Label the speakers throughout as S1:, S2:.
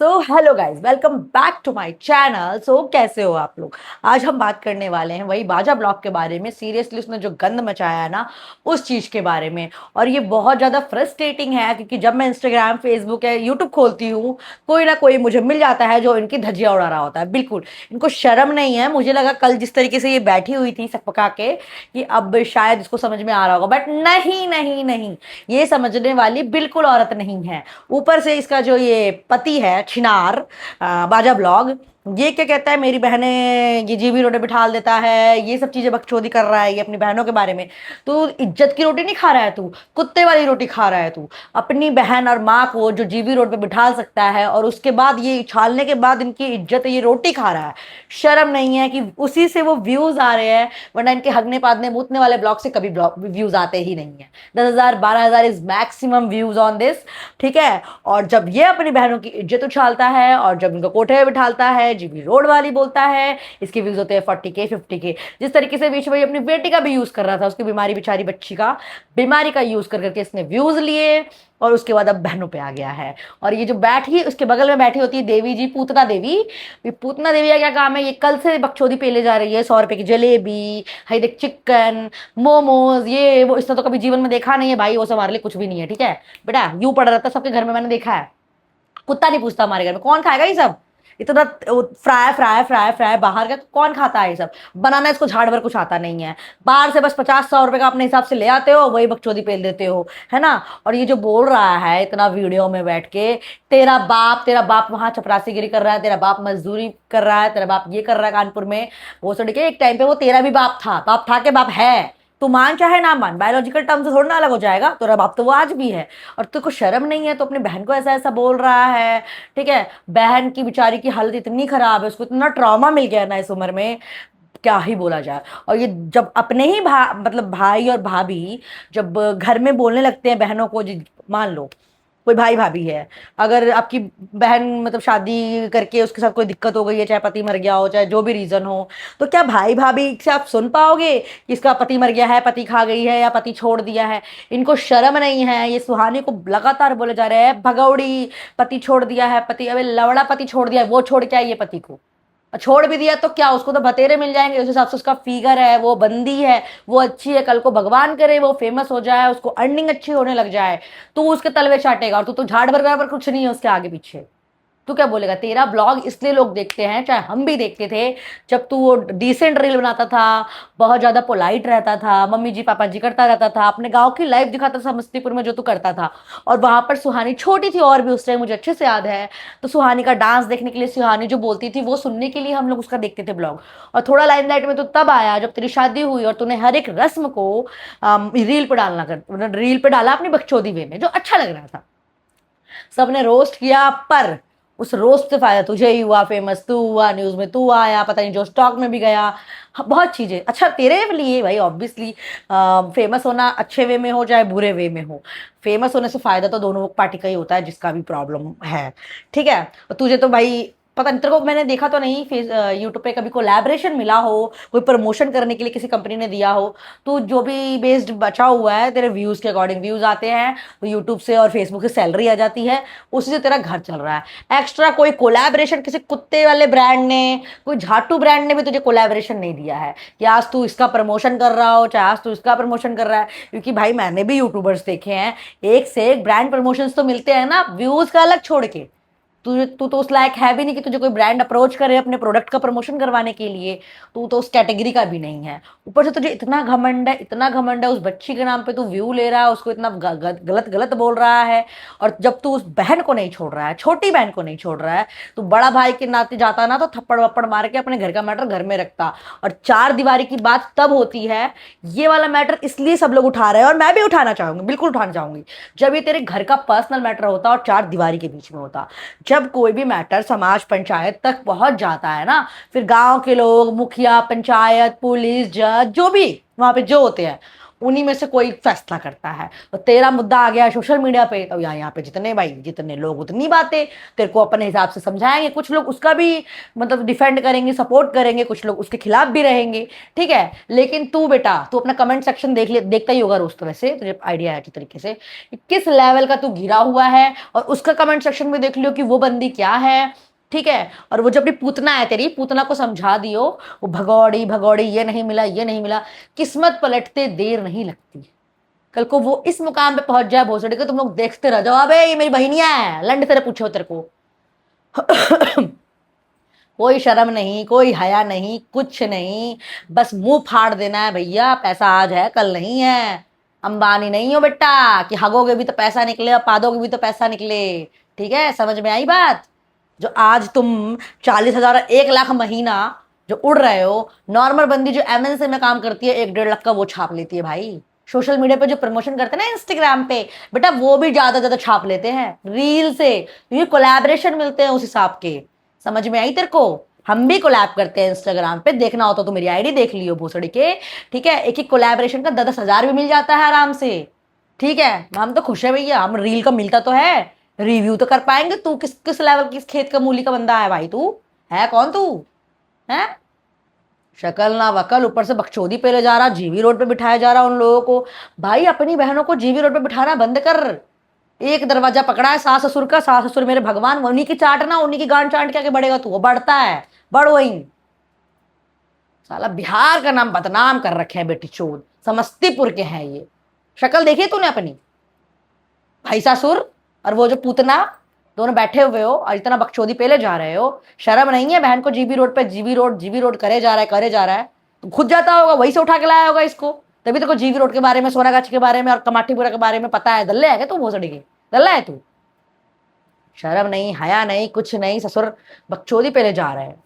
S1: Hello guys, welcome back to my channel. कैसे हो आप लोग? आज हम बात करने वाले हैं वही बाजा ब्लॉग के बारे में। सीरियसली उसने जो गंद मचाया है ना, उस चीज के बारे में। और ये बहुत ज्यादा फ्रस्ट्रेटिंग है क्योंकि जब मैं इंस्टाग्राम, फेसबुक या यूट्यूब खोलती हूँ, कोई ना कोई मुझे मिल जाता है जो इनकी धज्जियां उड़ा रहा होता है। बिल्कुल इनको शर्म नहीं है। मुझे लगा कल जिस तरीके से ये बैठी हुई थी सकपका के कि अब शायद इसको समझ में आ रहा होगा, बट नहीं नहीं नहीं, ये समझने वाली बिल्कुल औरत नहीं है। ऊपर से इसका जो ये पति है छिनार, बाजा ब्लॉग, ये क्या कहता है मेरी बहनें ये जीबी रोटी बिठाल देता है, ये सब चीजें बकचोदी कर रहा है ये अपनी बहनों के बारे में। तू इज्जत की रोटी नहीं खा रहा है, तू कुत्ते वाली रोटी खा रहा है। तू अपनी बहन और माँ को जो जीबी रोड पे बिठाल सकता है और उसके बाद ये उछालने के बाद इनकी इज्जत ये रोटी खा रहा है। शर्म नहीं है कि उसी से वो व्यूज आ रहे हैं, वरना इनके हगने पादने मूतने वाले ब्लॉग से कभी व्यूज आते ही नहीं है। 10,000 12,000 is maximum views on this, ठीक है। और जब ये अपनी बहनों की इज्जत उछालता है और जब इनको कोठे में बिठालता है, जीबी रोड वाली बोलता है, इसके व्यूज होते हैं 40K 50K। जिस तरीके से बीच में अपनी बेटी का भी यूज कर रहा था, उसकी बीमारी, बेचारी बच्ची का बीमारी का यूज कर करके इसने व्यूज लिए और उसके बाद अब बहनों पे आ गया है। और ये जो बैठी उसके बगल में बैठी होती है देवी जी, पूतना देवी। ये पूतना देवी का क्या काम है, ये कल से बकचोदी पेले जा रही है। 100 रुपए की जलेबी, हाई देख चिकन, मोमोज, ये वो इसने तो कभी जीवन में देखा नहीं है भाई। वो सब हमारे लिए कुछ भी नहीं है, ठीक है बेटा। यूं पड़ा रहता सबके घर में, मैंने देखा है। कुत्ता नहीं पूछता हमारे घर में कौन खाएगा ये सब। इतना फ्राई फ्राई फ्राई फ्राई बाहर का कौन खाता है ये सब। बनाना इसको झाड़ भर कुछ आता नहीं है। बाहर से बस 50-100 रुपए का अपने हिसाब से ले आते हो, वही बकचोदी पेल देते हो, है ना। और ये जो बोल रहा है इतना वीडियो में बैठ के, तेरा बाप वहां चपरासीगिरी कर रहा है, तेरा बाप मजदूरी कर रहा है, तेरा बाप ये कर रहा है कानपुर में। वो सो एक टाइम पे वो तेरा भी बाप था के बाप है। तू मान चाहे ना मान, बायोलॉजिकल टर्म से थोड़ा ना अलग हो जाएगा। तेरा बाप तो वो आज भी है। और तेरे को शर्म नहीं है तो अपनी बहन को ऐसा ऐसा बोल रहा है, ठीक है। बहन की बेचारी की हालत इतनी खराब है, उसको इतना ट्रॉमा मिल गया ना इस उम्र में, क्या ही बोला जाए। और ये जब अपने ही मतलब भाई और भाभी जब घर में बोलने लगते हैं बहनों को, मान लो कोई भाई भाभी है, अगर आपकी बहन मतलब शादी करके उसके साथ कोई दिक्कत हो गई है, चाहे पति मर गया हो, चाहे जो भी रीजन हो, तो क्या भाई भाभी से आप सुन पाओगे कि इसका पति मर गया है, पति खा गई है या पति छोड़ दिया है। इनको शर्म नहीं है। ये सुहानी को लगातार बोले जा रहे हैं भगौड़ी, पति छोड़ दिया है, पति अबे लवड़ा पति छोड़ दिया है। वो छोड़ के आई है पति को, छोड़ भी दिया तो क्या, उसको तो बतेरे मिल जाएंगे उस हिसाब से। उसका फिगर है, वो बंदी है, वो अच्छी है, कल को भगवान करे वो फेमस हो जाए, उसको अर्निंग अच्छी होने लग जाए, तू उसके तलवे चाटेगा। और तू तो झाड़ भर बराबर कुछ नहीं है उसके आगे पीछे। तू क्या बोलेगा। तेरा ब्लॉग इसलिए लोग देखते हैं, चाहे हम भी देखते थे, जब तू वो डिसेंट रील बनाता था, बहुत ज्यादा पोलाइट रहता था, मम्मी जी पापा जी करता रहता था, अपने गांव की लाइफ दिखाता था समस्तीपुर में जो तू करता था। और वहां पर सुहानी छोटी थी और भी उस टाइम मुझे अच्छे से याद है। तो सुहानी का डांस देखने के लिए, सुहानी जो बोलती थी वो सुनने के लिए हम लोग उसका देखते थे ब्लॉग। और थोड़ा लाइमलाइट में तो तब आया जब तेरी शादी हुई और तूने हर एक रस्म को रील पे डालना कर रील पे डाला अपनी बकचोदी वे में, जो अच्छा लग रहा था। सबने रोस्ट किया, पर उस रोस्ट से फायदा तुझे ही हुआ। फेमस तू हुआ, न्यूज में तू आया, पता नहीं जो स्टॉक में भी गया। हाँ, बहुत चीजें अच्छा तेरे लिए भाई। ऑब्वियसली फेमस होना अच्छे वे में हो चाहे बुरे वे में हो, फेमस होने से फायदा तो दोनों पार्टी का ही होता है, जिसका भी प्रॉब्लम है, ठीक है। तुझे तो भाई पता नहीं, तेरे को मैंने देखा तो नहीं फेस यूट्यूब पे कभी कोलैबोरेशन मिला हो, कोई प्रमोशन करने के लिए किसी कंपनी ने दिया हो। तो जो भी बेस्ड बचा हुआ है तेरे व्यूज के अकॉर्डिंग व्यूज आते हैं, तो यूट्यूब से और फेसबुक से सैलरी आ जाती है, उसी से तेरा घर चल रहा है। एक्स्ट्रा कोई कोलैबोरेशन किसी कुत्ते वाले ब्रांड ने, कोई झाटू ब्रांड ने भी तुझे कोलैबोरेशन नहीं दिया है कि आज तू इसका प्रमोशन कर रहा हो, चाहे आज तू इसका प्रमोशन कर रहा है। क्योंकि भाई मैंने भी यूट्यूबर्स देखे हैं, एक से एक ब्रांड प्रमोशन तो मिलते हैं ना, व्यूज का अलग छोड़ के। तू तो उस लायक है भी नहीं कि तुझे कोई ब्रांड अप्रोच करे अपने प्रोडक्ट का प्रमोशन करवाने के लिए। तू तो उस कैटेगरी का भी नहीं है। ऊपर से तुझे इतना घमंड है, इतना घमंड है, उस बच्ची के नाम पे तू व्यू ले रहा है, उसको इतना गलत गलत बोल रहा है। और जब तू उस बहन को नहीं छोड़ रहा है, छोटी बहन को नहीं छोड़ रहा है, तो बड़ा भाई के नाते जाता ना, तो थप्पड़ वप्पड़ मार के अपने घर का मैटर घर में रखता। और चार दीवारी की बात तब होती है, ये वाला मैटर इसलिए सब लोग उठा रहे हैं और मैं भी उठाना चाहूंगी, बिल्कुल उठाना चाहूंगी, जब ये तेरे घर का पर्सनल मैटर होता और चार दीवारी के बीच में होता। जब कोई भी मैटर समाज पंचायत तक पहुंच जाता है ना, फिर गांव के लोग, मुखिया, पंचायत, पुलिस, जज, जो भी वहां पे जो होते हैं, उन्हीं में से कोई फैसला करता है। तो तेरा मुद्दा आ गया सोशल मीडिया पे, तो यहाँ पे जितने भाई जितने लोग उतनी बातें तेरे को अपने हिसाब से समझाएंगे। कुछ लोग उसका भी मतलब डिफेंड करेंगे, सपोर्ट करेंगे, कुछ लोग उसके खिलाफ भी रहेंगे, ठीक है। लेकिन तू बेटा, तू अपना कमेंट सेक्शन देख ले, देखता ही होगा रोज, तो वैसे तुझे आइडिया है अच्छी तरीके से किस लेवल का तू गिरा हुआ है। और उसका कमेंट सेक्शन में देख लियो कि वो बंदी क्या है, ठीक है। और वो जो अपनी पूतना है, तेरी पूतना को समझा दियो, वो भगौड़ी भगौड़ी, ये नहीं मिला ये नहीं मिला, किस्मत पलटते देर नहीं लगती। कल को वो इस मुकाम पे पहुंच जाए भोसड़ी के, तुम लोग देखते रह जाओ, अबे ये मेरी बहनियां है, लंड तेरे पूछो तेरे को। कोई शर्म नहीं, कोई हया नहीं, कुछ नहीं, बस मुंह फाड़ देना है भैया। पैसा आज है कल नहीं है, अंबानी नहीं हो बेटा कि हगोगे भी तो पैसा निकले और पादोगे भी तो पैसा निकले, ठीक है। समझ में आई बात? जो आज तुम 40,000 1 लाख महीना जो उड़ रहे हो, नॉर्मल बंदी जो एमएनसी में काम करती है 1-1.5 लाख का वो छाप लेती है भाई। सोशल मीडिया पे जो प्रमोशन करते हैं ना इंस्टाग्राम पे, बेटा वो भी ज्यादा छाप लेते हैं रील से, क्योंकि कोलैबोरेशन मिलते हैं उस हिसाब के। समझ में आई तेरे को? हम भी कोलैब करते हैं इंस्टाग्राम पे, देखना हो तो मेरी आईडी देख लियो भोसड़ी के, ठीक है। एक एक कोलैबोरेशन का 10-10 हजार भी मिल जाता है आराम से, ठीक है। हम तो खुश है भैया, हम रील का मिलता तो है, रिव्यू तो कर पाएंगे। तू किस किस लेवल किस खेत का मूली का बंदा है भाई? तू है कौन तू? है शक्ल ना वकल, ऊपर से बकचोदी पे ले जा रहा, जीवी रोड पे बिठाया जा रहा उन लोगों को। भाई अपनी बहनों को जीवी रोड पे बिठाना बंद कर। एक दरवाजा पकड़ा है सास ससुर का, सास ससुर मेरे भगवान, उन्हीं की चाटना, उन्हीं की गांड चाट के आगे बढ़ेगा तू, वो बढ़ता है, बढ़ वही। साला बिहार का नाम बदनाम कर रखे हैं बेटी चोद, समस्तीपुर के हैं ये। शक्ल देखी तूने अपनी? भाई सासुर और वो जो पूतना, दोनों बैठे हुए हो और इतना बकचोदी पेले जा रहे हो। शर्म नहीं है? बहन को जीबी रोड पे जीबी रोड करे जा रहा है, करे जा रहा है। तो खुद जाता होगा, वही से उठा के लाया होगा इसको, तभी तो जीबी रोड के बारे में, सोनागाछी के बारे में और कमाटीपुरा के बारे में पता है। दल्ले है क्या तू भोसड़ी के? दल्ला है तू? शर्म नहीं, हया नहीं, कुछ नहीं, ससुर बकचोदी पेले जा रहे हैं।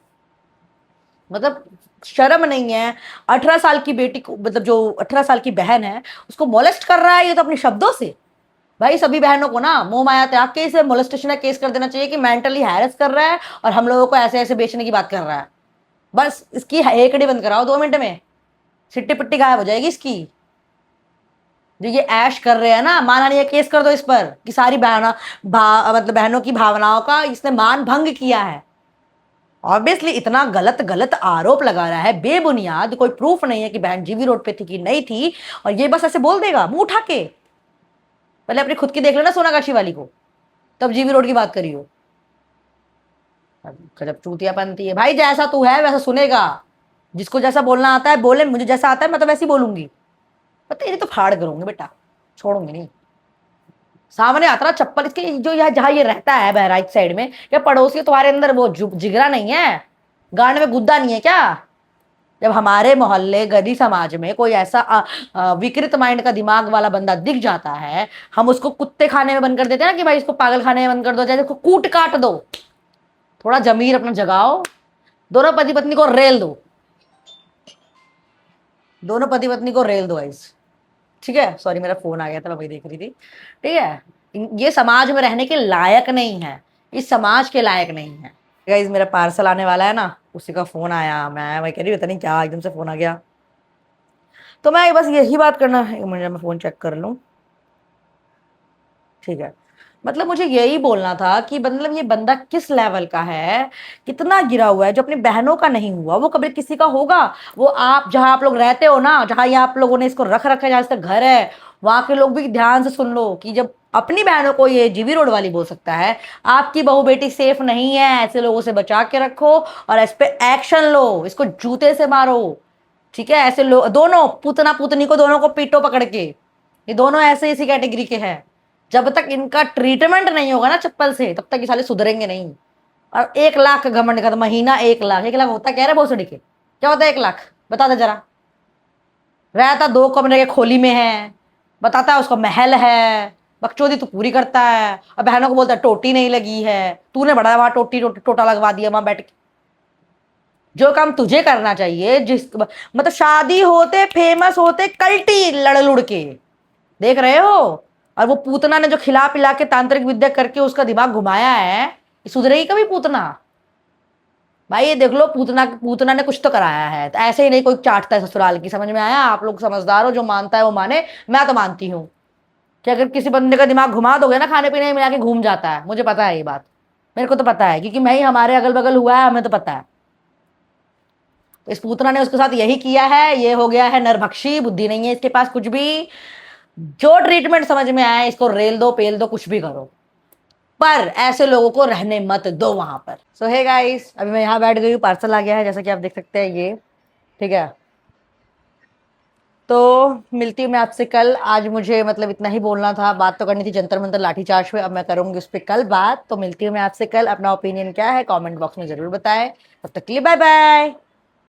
S1: मतलब शर्म नहीं है? 18 साल की बेटी को, मतलब जो 18 साल की बहन है उसको मोलेस्ट कर रहा है ये तो अपने शब्दों से। भाई सभी बहनों को ना मोह माया त्याग के इसे मोलेस्टेशन का केस कर देना चाहिए कि मेंटली हैरेस कर रहा है और हम लोगों को ऐसे ऐसे बेचने की बात कर रहा है। बस इसकी हेकड़ी बंद कराओ 2 मिनट में, सिट्टी पिट्टी गायब हो जाएगी इसकी। जो ये ऐश कर रहे हैं ना, मानहानि का केस कर दो इस पर कि सारी मतलब बहनों की भावनाओं का इसने मान भंग किया है। ऑब्वियसली इतना गलत गलत आरोप लगा रहा है बेबुनियाद, कोई प्रूफ नहीं है कि बहन जीवी रोड पे थी कि नहीं थी, और ये बस ऐसे बोल देगा मुंह उठा के। पहले अपनी खुद की देख लेना सोनागाछी वाली को, तब जीवी रोड की बात करियो। गजब चूतिया बनती है भाई। जैसा तू है वैसा सुनेगा, जिसको जैसा बोलना आता है बोले, मुझे जैसा आता है मैं तो वैसे ही बोलूंगी। पर तेरी तो फाड़ करूंगी बेटा, छोड़ूंगी नहीं। सामने आता ना चप्पल इसके, जो यहाँ जहां ये रहता है बहराइच साइड में, या पड़ोसी तुम्हारे अंदर वो जिगरा नहीं है, गांड में गुद्दा नहीं है क्या? जब हमारे मोहल्ले गधी समाज में कोई ऐसा विकृत माइंड का दिमाग वाला बंदा दिख जाता है, हम उसको कुत्ते खाने में बंद कर देते हैं ना कि भाई इसको पागल खाने में बंद कर दो, चाहे इसको कूट काट दो। थोड़ा जमीर अपना जगाओ, दोनों पति पत्नी को रेल दो, दोनों पति पत्नी को रेल दो गाइस, ठीक है। सॉरी मेरा फोन आ गया था, मैं वही देख रही थी, ठीक है। ये समाज में रहने के लायक नहीं है, इस समाज के लायक नहीं है। गाइस मेरा पार्सल आने वाला है ना, उसी का फोन आया, मैं कह रही हूँ पता नहीं क्या एकदम से फोन आ गया। तो मैं बस यही बात करना है, मुझे मैं फोन चेक कर लूँ, ठीक है। मतलब मुझे यही बोलना था कि मतलब ये बंदा किस लेवल का है, कितना गिरा हुआ है। जो अपनी बहनों का नहीं हुआ वो कभी किसी का होगा? वो आप जहां आप लोग रहते हो ना, जहां ये आप लोगों ने इसको रख रखा है, जहां इसका घर है, वहां के लोग भी ध्यान से सुन लो कि जब अपनी बहनों को ये जीवी रोड वाली बोल सकता है, आपकी बहू बेटी सेफ नहीं है, ऐसे लोगों से बचा के रखो और इस पे एक्शन लो, इसको जूते से मारो, ठीक है। ऐसे लोग दोनों पुतना पुतनी को दोनों को पीटो पकड़ के, ये दोनों ऐसे इसी कैटेगरी के हैं। जब तक इनका ट्रीटमेंट नहीं होगा ना चप्पल से, तब तक ये साले सुधरेंगे नहीं। और 1 लाख का घमंड का, तो महीना 1 लाख, 1 लाख होता क्या रे भोसड़ी के? क्या होता है 1 लाख? बता दे जरा। रहता 2 कमरे के खोली में है, बताता है उसका महल है, बकचोदी तू पूरी करता है, और बहनों को बोलता है टोटी नहीं लगी है, तूने बड़ा वहां टोटा लगवा दिया वहां बैठ के। जो काम तुझे करना चाहिए, जिस मतलब शादी होते फेमस होते कल्टी लड़ लुड़ के, देख रहे हो? और वो पूतना ने जो खिला पिला के तांत्रिक विद्या करके उसका दिमाग घुमाया है, ये सुधरेगी कभी पूतना? भाई ये देख लो, पूतना पूतना ने कुछ तो कराया है, तो ऐसे ही नहीं कोई चाटता है ससुराल की। समझ में आया? आप लोग समझदार हो, जो मानता है वो माने। मैं तो मानती हूँ कि अगर किसी बंदे का दिमाग घुमा दोगे ना, खाने पीने में मिला के घूम जाता है। मुझे पता है ये बात, मेरे को तो पता है, क्योंकि मैं ही, हमारे अगल बगल हुआ है, हमें तो पता है। इस पूतना ने उसके साथ यही किया है, ये हो गया है नरभक्षी, बुद्धि नहीं है इसके पास कुछ भी। जो ट्रीटमेंट समझ में आए इसको रेल दो, पेल दो, कुछ भी करो, पर ऐसे लोगों को रहने मत दो वहां पर। सो हे गाइस, अभी मैं यहाँ बैठ गई हूँ, पार्सल आ गया है जैसा कि आप देख सकते हैं ये। ठीक है, तो मिलती हूँ मैं आपसे कल। आज मुझे मतलब इतना ही बोलना था, बात तो करनी थी जंतर मंतर लाठीचार्ज पे, अब मैं करूंगी उस पर कल बात। तो मिलती हूँ मैं आपसे कल। अपना ओपिनियन क्या है कमेंट बॉक्स में जरूर बताएं। तब तक के लिए बाय बाय।